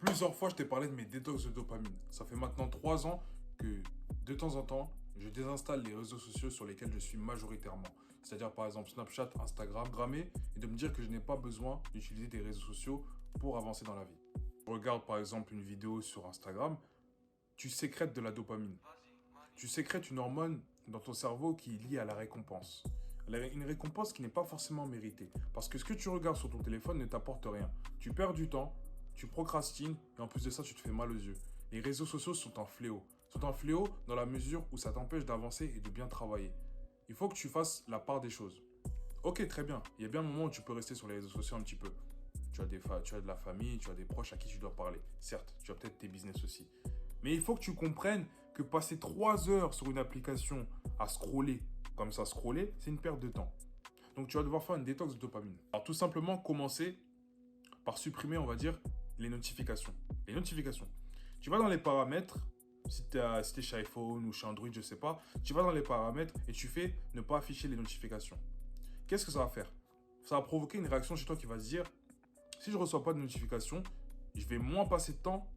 Plusieurs fois, je t'ai parlé de mes détox de dopamine. Ça fait maintenant 3 ans que, de temps en temps, je désinstalle les réseaux sociaux sur lesquels je suis majoritairement. C'est-à-dire, par exemple, Snapchat, Instagram, grammer et de me dire que je n'ai pas besoin d'utiliser des réseaux sociaux pour avancer dans la vie. Je regarde, par exemple, une vidéo sur Instagram, tu sécrètes de la dopamine. Tu sécrètes une hormone dans ton cerveau qui est liée à la récompense. Une récompense qui n'est pas forcément méritée. Parce que ce que tu regardes sur ton téléphone ne t'apporte rien. Tu perds du temps, tu procrastines et en plus de ça, tu te fais mal aux yeux. Les réseaux sociaux sont un fléau. Sont un fléau dans la mesure où ça t'empêche d'avancer et de bien travailler. Il faut que tu fasses la part des choses. Ok, très bien. Il y a bien un moment où tu peux rester sur les réseaux sociaux un petit peu. Tu as de la famille, tu as des proches à qui tu dois parler. Certes, tu as peut-être tes business aussi. Mais il faut que tu comprennes que passer 3 heures sur une application à scroller, comme ça scroller, c'est une perte de temps. Donc tu vas devoir faire une détox de dopamine. Alors tout simplement commencer par supprimer, on va dire, les notifications. Les notifications. Tu vas dans les paramètres, si tu es chez iPhone ou chez Android, je ne sais pas, tu vas dans les paramètres et tu fais ne pas afficher les notifications. Qu'est-ce que ça va faire? Ça va provoquer une réaction chez toi qui va se dire, si je ne reçois pas de notification, je vais moins passer de temps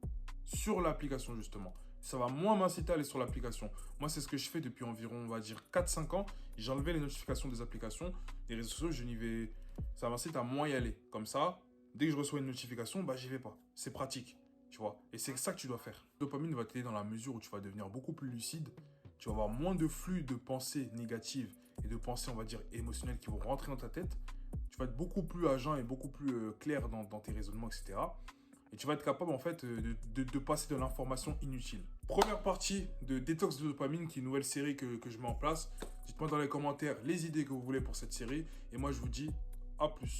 sur l'application justement. Ça va moins m'inciter à aller sur l'application. Moi, c'est ce que je fais depuis environ, on va dire, 4-5 ans. J'ai enlevé les notifications des applications. Les réseaux sociaux, je n'y vais... Ça m'incite à moins y aller. Comme ça, dès que je reçois une notification, bah, j'y vais pas. C'est pratique, tu vois. Et c'est ça que tu dois faire. La dopamine va t'aider dans la mesure où tu vas devenir beaucoup plus lucide. Tu vas avoir moins de flux de pensées négatives et de pensées, on va dire, émotionnelles qui vont rentrer dans ta tête. Tu vas être beaucoup plus agent et beaucoup plus clair dans tes raisonnements, etc. Et tu vas être capable en fait de passer de l'information inutile. Première partie de Détox de dopamine, qui est une nouvelle série que je mets en place. Dites-moi dans les commentaires les idées que vous voulez pour cette série. Et moi je vous dis à plus.